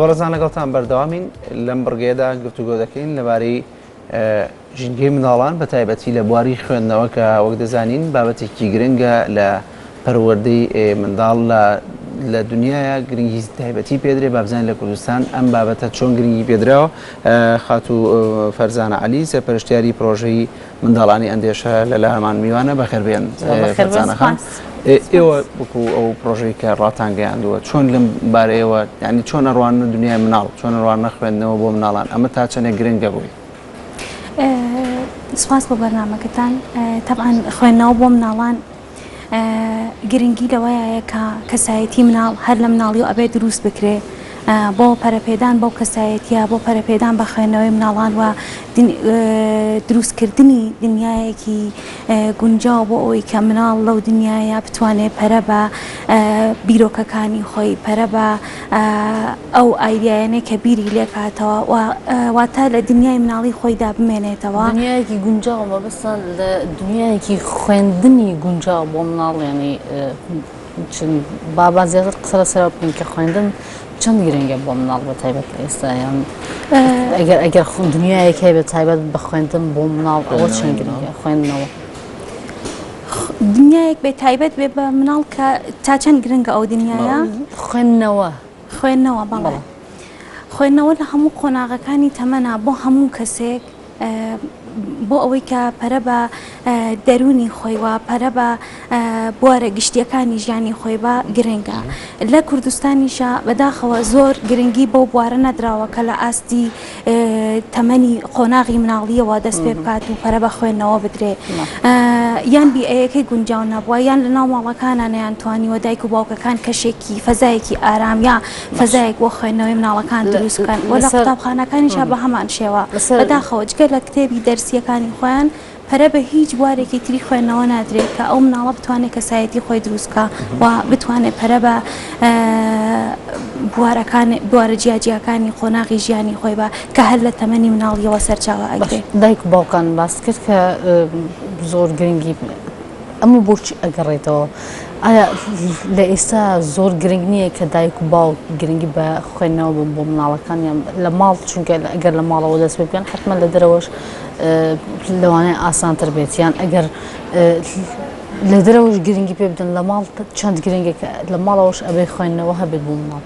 وەرەزان لەگەڵتان بەردەوامین لەم بڕگەیەدا گفتوگۆ دەکەین لەبارەی ژینگەی منداڵان بە تایبەتی لە بواری خوێندنەوە کە وەک دەزانین بابەتێکی گرنگە لە پەروەردەی منداڵ لە دنیاە گرنگی تایبەتی پێدرێ بابزانین لە کوردستان ئەم بابەتە چۆن گرنگی پێدراوە. خاتو فەرزانە عەلی سەرپەرشتیاری پرۆژەی منداڵانی ئەندێشە لە هەمان میوانە بەخێربێن. فەرزانە خان ئێوە وەکو ئەو پرۆژەی کە ڕاتان گەیاندووە چۆن لەم بارەیەوە یعنی چۆن ئەڕوانە دنیای مناڵ چۆن ئەڕوانە خوێندنەوە بۆ مناڵان ئەمە تا چەندێک گرنگە بووی؟ سپاس بۆ بەرنامەکەتان. طبعاً خوێندنەوە بۆ مناڵان گرنگی لەوەیە کە کەسایەتی مناڵ هەر لە مناڵی و ئەبێ دروست بکرێ بۆ پەرەپێدان بۆ کەسایەتیە بۆ پەرەپێدان بە خوێندنەوەی مناڵان و دروستکردنی دنیایەکی گونجاو بۆ ئەوەی کە مناڵ لەو دنیاە بتوانێت پەرە بە بیرۆکەکانی خۆی پەرە بە ئەو ئایدیایانەی کە بیری لێکاتەوە واتە لە دنیای مناڵی خۆیدا بمێنێتەوە. دنیایەکی گونجاو مەبەستە لە دنیایەکی خوێندنی گونجاو بۆ مناڵ ینی بابا زیاتر قسە لەسەر بکەین کە خوێندن چەند گرنگە بۆ مناڵ بە تایبەت لە ئێستا یان ئەگەر دنیایەک هەیە بە تایبەت بە خوێندن بۆ مناڵ ئەوە چەند گرنگە خوێندنەوە؟ دنیایەک بێ تایبەت بێ بە مناڵ کە تا چەند گرنگە ئەو دنیاە؟ خوێندنەوە بەڵێ خوێندنەوە لە هەموو قۆناغەکانی تەمەنا بۆ هەموو کەسێک بۆ ئەوەی کە پەرە بە دەرونی خۆی وە پەرە بە بوارە گشتیەکانی ژیانی خۆی بە گرنگە. لە کوردستانیشە بەداخەوە زۆر گرنگی بۆ بوارە نەدراوە کە لە ئاستی تەمەنی قۆناغی مناڵیەوە دەست پێ بکات و پەرە بە خوێندنەوە بدرێ یان بیئەیەکەی گونجاو نەبووە یان لە ناو ماڵەکانە نەیانتوانیوە دایک و باوکەکان کەشێکی فەزایەکی ئارام یا فەزایەک بۆ خوێندنەوەی مناڵەکان دروست بکەن و لە قوتابخانەکانیشە بە هەمان شێوە بەداخەوە جگە لە کتێبی دەرسیەکانی خۆیان پەرە بە هیچ بوارێکی تری خوێندنەوە نادرێت کە ئەو مناڵە بتوانێت کەسایەتی خۆی دروستکە و بتوانێت پەرە بە بوارە جیاجیەکانی قۆناغی ژیانی خۆی بە کە هەر لە تەمەنی مناڵیەوە سەرچاوە ئەگرێت. دایک و باوکان باس کرد کە زۆر گرنگی ئەمە بۆچی ئەگەڕێتەوە؟ ئایا لە ئێستا زۆر گرنگ نییە کە دایک و باوک گرنگی بە خوێندنەوە بۆ مناڵەکانیان لە ماڵ چونکە ئەگەر لە ماڵەوە دەست پێ بکەن حتمما لە دەرەوەش لەوانەیە ئاسانتر بێت یان ئەگەر لە دەرەوەش گرنگی پێ بدەن لە ماڵ چەند گرنگە لە ماڵەوەش ئەبێ خوێندنەوە هەبێت بۆ مناڵ؟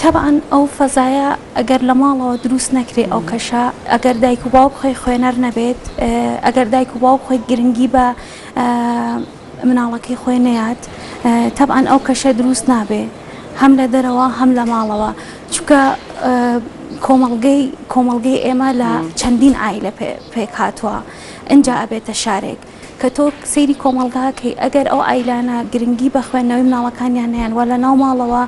طبعاً ئەو فەزایە ئەگەر لە ماڵەوە دروست نەکرێ ئەو کەشە ئەگەر دایک و باوک خۆی خوێنەر نەبێت ئەگەر دایک و باوک خۆی گرنگی بە مناڵەکەی خۆی نەیات طبعاً ئەو کەشە دروست نابێ هەم لە دەرەوە هەم لە ماڵەوە چونکە کۆمەڵگەی ئێمە لە چەندین ئایلە پێک هاتووە ئەنجا ئەبێتە شارێک کە تۆ سەیری کۆمەڵگاکەی ئەگەر ئەو ئایلانە گرنگی بە خوێندنەوەی مناڵەکانیان هەیەن وە لە ناو ماڵەوە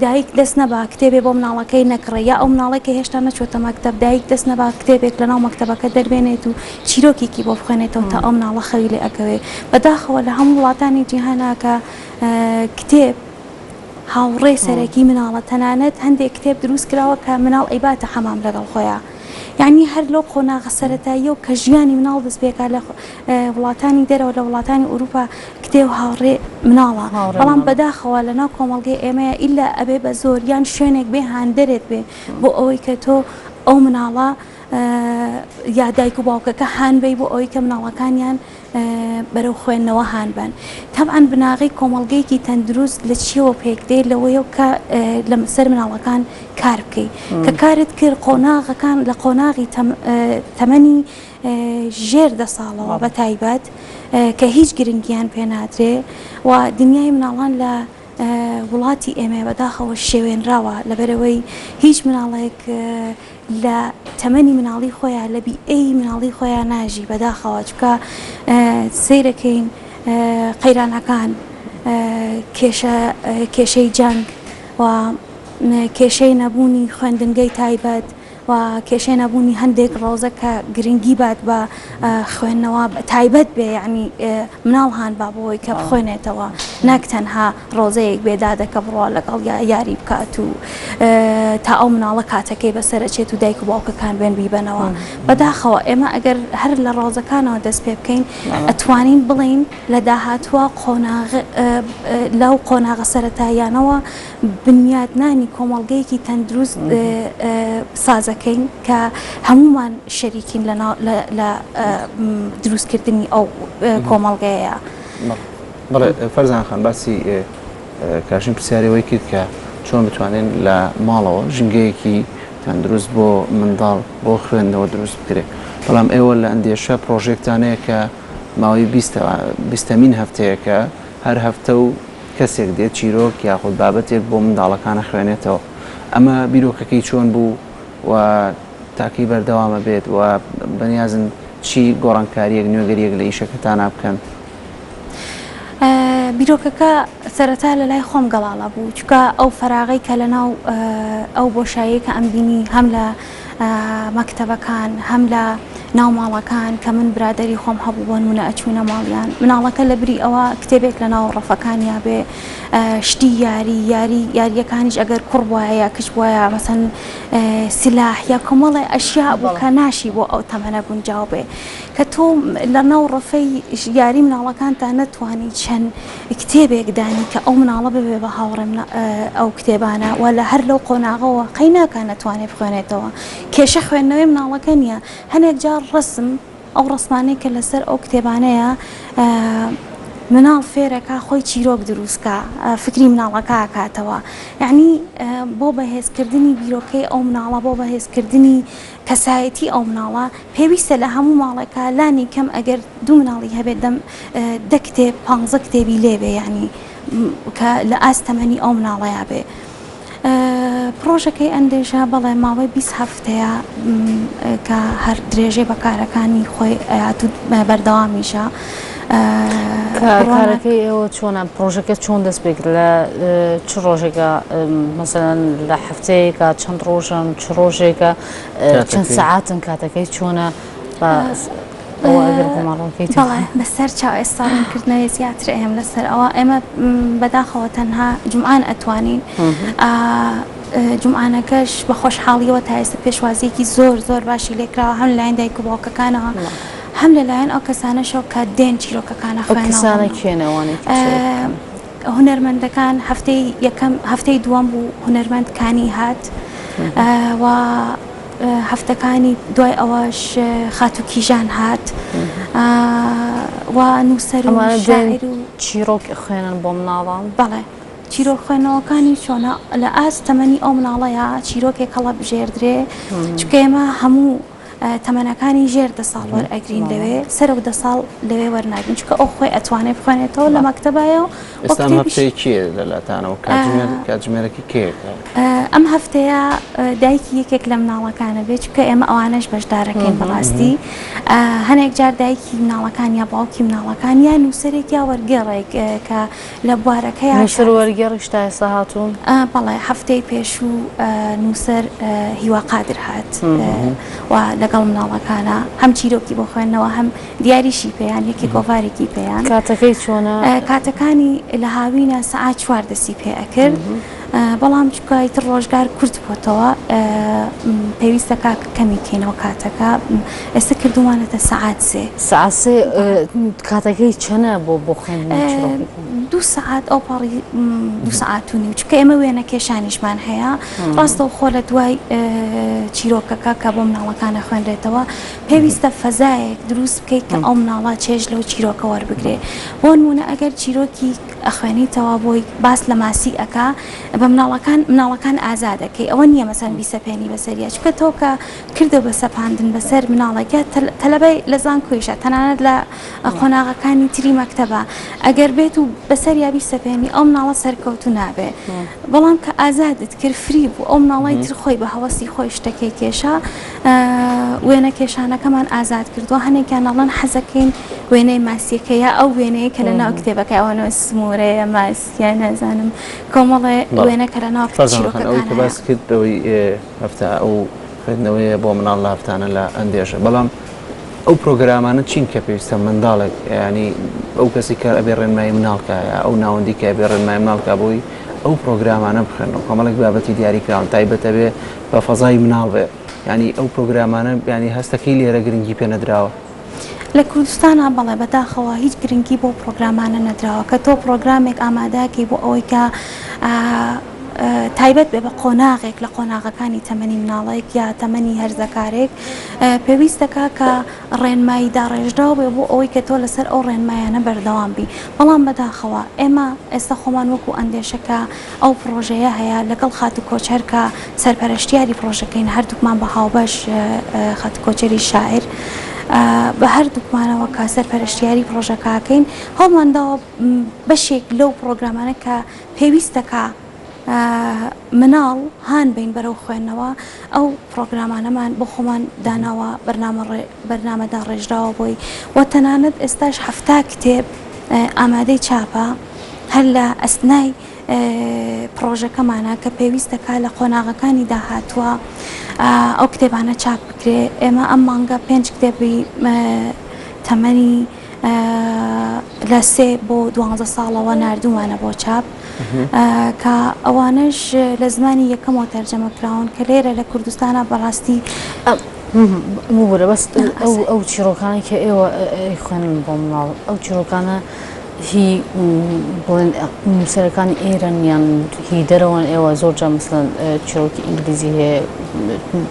دایک دەست نەبا کتێبێ بۆ مناڵەکەی نەکڕێ یا ئەو مناڵێکی هێشتا نەچۆتە مەکتەب دایک دەست نەبا کتێبێک لە ناو مەکتەبەکە دەربێنێت و چیرۆکێکی بۆ بخوێنێتەوە تا ئەو مناڵە خەوی لێ ئەکەوێ. بەداخەوە لە هەموو وڵاتانی جیهاناکە کتێب هاوڕێ سەرەکی مناڵە تەنانەت هەندێک کتێب دروست کراوە کە مناڵ ئەیباتە حەمام لەگەڵ خۆیان یعنی هەر لەو قۆناغە سەرەتاییە و کە ژیانی مناڵ دەست پێکا لە وڵاتانی دەرەوە لە وڵاتانی ئوروپا کتێب هاوڕێ مناڵە بەڵام بەداخەوە لە ناو کۆمەڵگەی ئێمەیە ئیلا ئەبێ بە زۆر یان شوێنێک بێ هاندەرێت بێ بۆ ئەوەی کە تۆ ئەو مناڵە یا دایک و باوکەکە هانبەی بۆ ئەوەی کە مناڵەکانیان بەرەو خوێندنەوە هانبن. طبعاً بناغی کۆمەڵگەیەکی تەندروست لە چیەوە پێک دێت لەوەیە کە لەسەر مناڵەکان کار بکەیت کە کارت کرد قۆناغەکان لە قۆناغی تەمەنی ژێر 10 ساڵەوە بە تایبەت کە هیچ گرنگیان پێ نادرێ و دنیای مناڵان لە وڵاتی ئێمە بەداخەوە شێوێنراوە لەبەرەوەی هیچ مناڵێک لە تەمەنی مناڵی خۆیان لە بیئەی مناڵی خۆیان ناژی بەداخەوە چکە سەیرەکەین قەیرانەکان کێشەی جەنگ و کێشەی نەبوونی خوێندنگەی تایبەت و کێشێنەبوونی هەندێک ڕۆزە کە گرنگی بات بە خوێندنەوە تایبەت بێ یعنی مناڵ هاان با بۆی کە بخوێنێتەوە نەک تەنها ڕۆزەیەک بێدادەکە بڕۆ لەگەڵ یاری بکات و تا ئەو مناڵە کاتەکەی بەسەرچێت و دایک و باوکەکان بێن بیبنەوە بەداخەوە ئێمە ئەگەر هەر لە ڕۆزەکانەوە دەست پێ بکەین ئەتوانین بڵین لە داهاتوە لەو قۆناغە سەرەتاییانەوە بنیادنانی کۆمەڵگەیەکی تەندروست سازەکەین کە هەمومان شەریکین لە دروستکردنی ئەو کۆمەڵگەیە. بەڵێ فەرزان خان باسی کاشین پرسیارەوەی کرد کە چۆن بتوانین لە ماڵەوە ژنگەیەکی تەندروست بۆ منداڵ بۆ خوێندنەوە دروست بکرێت بەڵام ئێوە لە ئەندێشە پرۆژێکتانەیە کە ماوەی 20مین هەفتەیەکە هەر هەفتە و کەسێک دێت چیرۆک یاخود بابەتێک بۆ منداڵەکانە خوێنێتەوە ئەمە بیرۆکەکەی چۆن بوو و تاکی بەردەوامە بێت و بەنیازن چی گۆڕانکاریەک نوێگەریەک لە ئیشەکەتانە بکەن. بیرۆکەکە سەرەتا لە لای خۆم گەڵاڵە بوو چکە ئەو فەراغی کە لەناو ئەو بۆشایی کە ئەم بینی هەم لە مەکتەبەکان هەم لە ناو ماڵەکان کە من برادری خۆم هەبوو بۆ نمونە ئەچوونە ماڵیان مناڵەکە لە بری ئەوە کتێبێک لە ناو ڕەفەکانیا بێ شتی یاریەکانیش ئەگەر کوڕ وایە یا کچ وایە مەسەن سلاح یا کۆمەڵی ئەشیا بوو کە ناشی بۆ ئەو تەمەنە گونجاو بێ کە تۆ لە ناو ڕەفەی یاری مناڵەکانتان نەتوانی چەند کتێبێک دانی کە ئەو مناڵە ببێ بە هاوڕێم ئەو کتێبانە و لە هەر لەو قۆناغەوە قەی ناکە نەتوانێت بخوێنێتەوە کێشە خوێندنەوەی مناڵەکە نییە هەنێک جار ڕسم ئەو ڕسمانەی کە لەسەر ئەو کتێبانەیە مناڵ فێرەکە خۆی چیرۆک دروستکە فکری مناڵەکە کاتەوە یعنی بۆ بەهێزکردنی بیرۆکەی ئەو مناڵە بۆ بەهێزکردنی کەسایەتی ئەو مناڵە پێویستە لە هەموو ماڵێکە لانی کەم ئەگەر دوو مناڵی هەبێت دە کتێب 15 کتێبی لێبێ یعنی کە لە ئاستەمەنی ئەو مناڵەیە بێ. پرۆژەکەی ئەندێژە بەڵێ ماوەی 20 هەفتەیە کە هەر درێژەی بەکارەکانی خۆی ئەیاتود بەردەوامیشە. کارەکەی ئێوە چۆنە پرۆژەکە چۆن دەست بێت لە چ ڕۆژێکە مەسەڵەن لە هەفتەیەکە چەند ڕۆژن چ ڕۆژێکە چەند سەعاتن کاتەکەی چۆنە بەڵێ بەسەر چاو ئێستاڕونکردنەوەی زیاتر ئێم لەسەر ئەوە ئێمە بەداخەوە تەنها جمعان ئەتوانین جمعانەکەش بە خۆشحاڵیەوە تا ئێستا پێشوازیەکی زۆر باشی لێکراوە هەم لەلایەن دایک و باوکەکانەوە هەم لەلایەن ئەو کەسانەشەوە کە دێن چیرۆکەکانە هونەرمەندەکان هەفتەی دووەم بوو هونەرمەندکانی هات و هەفتەکانی دوای ئەوەش خاتوکیژان هات و نووسەر و شاعیر و چیرۆک خوێنن بۆ مناڵان بەڵێ چیرۆک خوێنەوەکانی چۆنە لە ئاستەمەنی ئەو مناڵەیە چیرۆکێک هەڵە بژێردرێ چکە ئێمە هەموو تەمەنەکانی ژێر 10 ساڵ وەرئەگرین لەوێ سەر و 10 ساڵ لەوێ وەرناگرین چکە ئەو خۆی ئەتوانێت بخوێنێتەوە لە مەکتەبایە و کاتژمێرەی کێکە ئەم هەفتەیە دایکی یەکێک لە مناڵەکانە بێت چکە ئێمە ئەوانەش بەشدارەکەین بەڕاستی هەنێک جار دایکی مناڵەکان یا باوکی مناڵەکان یا نووسەرێک یا وەرگێڕێک کە لە بوارەکەی وەرگێڕی شتا ئێستا هاتوون بەڵێ هەفتەی پێش و نووسەر هیوا قادر هات و لەگەڵ مناڵەکانە هەم چیرۆکی بۆ خوێندنەوە هەم دیاریشی پێیان یەکی گۆڤارێکی پێیان کاتەکەی چۆنە کاتەکانی لە هاوینە سەعات 4 دەستی پێ ئەکرد بەڵام چکایتر ڕۆژگار کورت بۆتەوە پێویستە کەمی کەینەوە کاتەکە ئێستا کردومانەتە سەعات 3 کاتەکەی چەنە بۆ خوێندنەوە 2 سەعات ئەو پاڕی 2 سەعات و نیم چکە ئێمە وێنە کێشانیشمان هەیە ڕاستەو خۆ لە دوای چیرۆکەکە کە بۆ مناڵەکانە خوێنرێتەوە پێویستە فەزایەک دروست بکەیت کە ئەو مناڵە چێژ لەو چیرۆکە وەربگرێ بۆ نمونە ئەگەر چیرۆکی ئەخوێنیتەوە بۆی باس لە ماسی ئەکا بە مناڵەکان ئازادەکەی ئەوە نییە مەسەن بیسەپێنی بەسەریە چکە تۆ کە کردە بە سەپاندن بەسەر مناڵەکە تەلەبەی لە زان کوێشە تەنانەت لە قۆناغەکانی تری مەکتەبە ئەگەر بێت و بەسەر یابی سەپێنی ئەو مناڵە سەرکەوتو نابێ بەڵام کە ئازادت کرد فری بوو ئەو مناڵی تر خۆی بە هەوەسی خۆی شتەکەی کێشە وێنە کێشانەکەمان ئازاد کردووە هەنێکیان ناڵەن حەزەکەین وێنەی ماسیەکەیە ئەو وێنەیە کە لە ناو کتێبەکە ئەوەنەوە سمورەیە ماسیە نەزانم کۆمەڵێ وێنەکە لە ناو ئەوەی کە باس کرد بەوەی هەفتە ئەو خوێندنەوەیە بۆ مناڵ لە هەفتانە لە ئەندێژە بەڵام ئەو پرۆگرامانە چین کە پێویستە منداڵێک ینی ئەو کەسی کە ئەبێ ڕێنمایی مناڵکە ئەو ناوەندی کە ئەبێ ڕێنمای مناڵکە بۆی ئەو پرۆگرامانە بخێنەوە کۆمەڵێک بابەتی دیاریکراون تایبەتە بێ بە فەزای مناڵ بێ ینی ئەو پرۆگرامانە ینی هەستەکەی لێرە گرنگی پێ نەدراوە لە کوردستانە بەڵێ بەداخەوە هیچ گرنگی بۆ پرۆگرامانە نەدراوە کە تۆ پرۆگرامێک ئامادەکەی بۆ ئەوەی کە تایبەت بێ بە قۆناغێک لە قۆناغەکانی تەمەنی مناڵێک یا تەمەنی هەرزەکارێک پێویستەکە کە ڕێنمایی داڕێژراو بێ بۆ ئەوەی کە تۆ لەسەر ئەو ڕێنمایانە بەردەوام بی بەڵام بەداخەوە ئێمە ئێستا خۆمان وەکو ئەندێشەکە ئەو پرۆژەیە هەیە لەگەڵ خات و کۆچەرکە سەرپەرشتیاری پرۆژەکەین هەردووکمان بە هاوبەش خات و کۆچەری شاعر بە هەردووکمانەوە کە سەرپەرشتیاری پرۆژەکەکەین هەڵمانداوە بەشێک لەو پرۆگرامانە کە پێویستەکە مناڵ هان بین بەرەو خوێندنەوە ئەو پرۆگرامانەمان بۆ خۆمان داناوە بەرنامەدا ڕێژراوە بۆی و تەنانەت ئێستاش 7 کتێب ئامادەی چاپە هەر لە ئەسنای پرۆژەکەمانە کە پێویستەکە لە قۆناغەکانی داهاتووە ئەو کتێبانە چاپ بکرێ ئێمە ئەم مانگە 5 کتێبی تەمەنی لە 3 بۆ 12 ساڵەوە نردومانە بۆ چاپ کە ئەوانش لە زمانی یەکەمەوە تەرجەمەکراون کە لێرە لە کوردستانە بەڕاستی بورە بەس ئەو چیرۆکانی کە ئێوە خوێنن بۆ مناڵ ئەو چیرۆکانە هی بڵێن نووسەرەکانی ئێران یان هی دەرەوەن ئێوە زۆرجار مثلەن چیرۆکی ئینگلیزی هەیە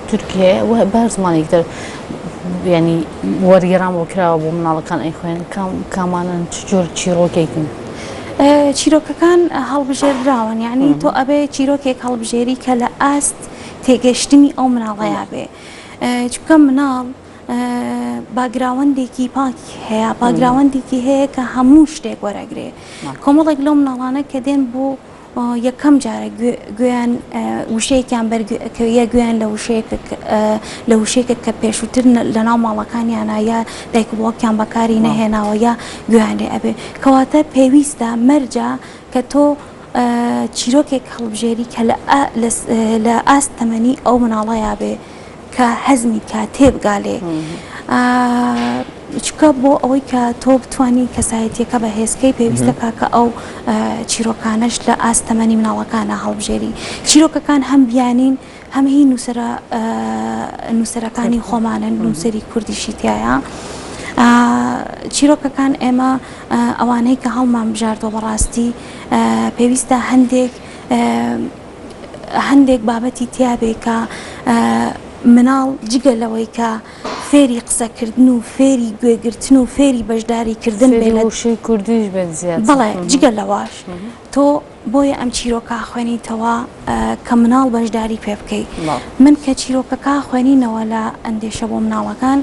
تورکی هەیە بەهەر زمانێک دەر ینی وەرگێڕان بۆ کراوە بۆ مناڵەکان ئەی خوێن کامانن چ جۆر چیرۆکێکن چیرۆکەکان هەڵبژێردراون یعنی تۆ ئەبێ چیرۆکێک هەڵبژێری کە لە ئاست تێگەشتنی ئەو مناڵەیە بێ چونکە مناڵ باگراوەندێکی پاکی هەیە باگراوەندێکی هەیە کە هەموو شتێک وەرەگرێ کۆمەڵێک لەو مناڵانە کە دێن بۆ یەکەم جارە گوێیان وشەیەکیان بەرگوێیە گوێیان لە وشەیەکە کە پێشووتر لە ناو ماڵەکانیانە یا دایک و باوکیان بەکاری نەهێناوە یا گوێیان لێ ئەبێ کەواتە پێویستە مەرجە کە تۆ چیرۆکێک هەڵبژێری کە لە ئاست تەمەنی ئەو مناڵەیە بێ کە هەزمی کا تێبگالێ چکە بۆ ئەوەی کە تۆ بتوانی کەسایەتیەکە بە هێزکەی پێویستەکە کە ئەو چیرۆکانش لە ئاستەمەنی مناڵەکانە هەڵبژێری چیرۆکەکان هەم بیانین هەم هی نووسەرەکانی خۆمانن نووسری کوردیشی تایە چیرۆکەکان ئێمە ئەوانەی کە هەڵمان بژاردەوە بەڕاستی پێویستە هەندێک بابەتی تیابێ کە مناڵ جگە لەوەی کە فێری قسەکردن و فێری گوێگرتن و فێری بەشداریکردن بێ لە وشەی کوردیش بێت زیاد بەڵێ جگە لەواش تۆ بۆیە ئەم چیرۆکە خوێنیتەوە کە مناڵ بەشداری پێ بکەیت من کە چیرۆکەکە خوێنینەوە لە ئەندێشە بۆ مناڵەکان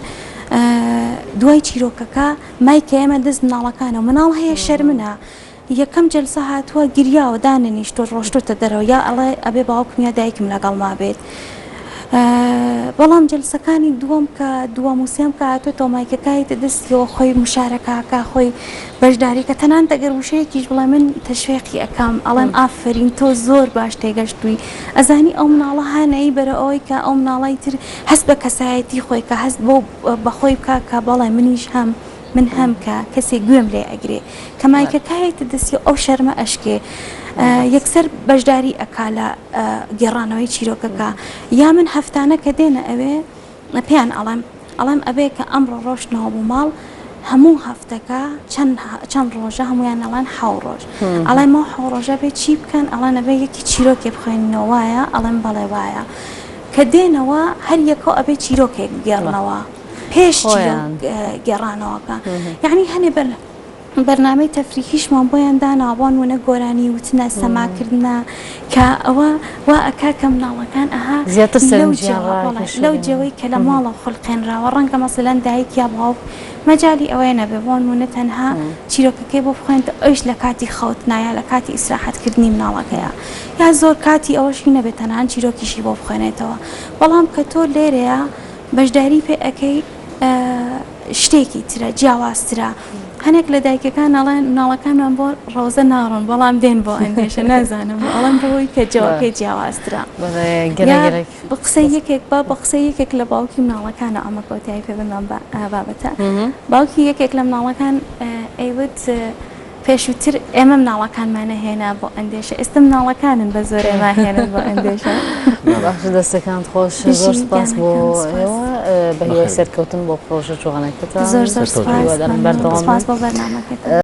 دوای چیرۆکەکە مایکە ئێمە دەست مناڵەکانە مناڵ هەیە شەرمنە یەکەم جەلسە هاتووە گریاوە داننیشتۆ ڕۆشتۆتە دەرەوە یا ئەڵێ ئەبێ باوکم یا دایکم لەگەڵ ما بێت بەڵام جەلسەکانی دووەم کە دووەم و سێم کە هاتوێتەوە مایکەکایتە دەستیەوە خۆی مشارەکەکە خۆی بەشداری کە تەنان دەگەر وشەیەکیش بڵێ من تەشوێقی ئەەکەم ئەڵێم ئافرین تۆ زۆر باش تێگەشتووی ئەزانی ئەو مناڵە هانایی بەرە ئەوەی کە ئەو مناڵی تر هەست بە کەسایەتی خۆی کە هەست بۆ بەخۆی بکە کە بەڵێ منیش من هەم کە کەسێک گوێم لێ ئەگرێ کە مایکەکایتە دەستی ئەو شەرمە ئەشکێ یەکسەر بەشداری ئەکا لە گێڕانەوەی چیرۆکەکە یا من هەفتانە کە دێنە ئەوێ پێیان ئەڵێم ئەبێ کە ئەمڕۆ ڕۆشتنەوە بوو ماڵ هەموو هەفتەکە چەند ڕۆژە هەمویان ئەڵەن حەو ڕۆژ ئەڵێ ما حەو ڕۆژە بێ چی بکەن ئەڵەن ئەبێ یەکی چیرۆکێ بخوێنینەوە وایە ئەڵێم بەڵێ وایە کە دێنەوە هەر یەکەوە ئەبێ چیرۆکێک بگێڕنەوە پێش گێڕانەوەکە یعنی هەنێ بەرنامەی تەفریحیشمان بۆیان داناوان وەنە گۆرانی وتنە سەماکردنە کە ئەوە وا ئەکا کە مناڵەکان ئەها لەو جەوەی کە لە ماڵە خوڵقێنراوە ڕەنگە مەسەلەن دایک یا باوک مەجای ئەوەیە نەبێ بۆن وونە تەنها چیرۆکەکەی بۆ بخوێنێتە ئەوش لە کاتی خەوتنایە لە کاتی ئیسراحەتکردنی مناڵەکەیە یا زۆر کاتی ئەوەشی نەبێت تەنها چیرۆکیشی بۆ بخوێنێتەوە بەڵام کە تۆ لێرەیە بەشداری پێ ئەەکەی شتێکی ترە جیاوازترە هەنێک لە دایکەکان ئەڵێن مناڵەکانمان بۆ ڕۆزە ناڕۆن بەڵام دێن بۆ ئەندێشە نازانم ئەڵێن بۆی کە جەوەکەی جیاوازترا بە قسەی یەکێک بە قسەی یەکێک لە باوکی مناڵەکانە ئەمە کۆتایی پێ بمان بابەتە باوکی یەکێک لە مناڵەکان ئەیوت پێشووتر ئێمە مناڵەکانمانە هێنا بۆ ئەندێشە ئێستا مناڵەکانن بە زۆر ئێمە هێنن بۆ ئەندێشە باش دەستەکان خۆش زۆر سپاس بۆ ئێوە بە هیوای سەرکەوتن بۆ پرۆژە جوانەکەتان زۆر سپاس بەردەوام بۆ بەرنامەکەتان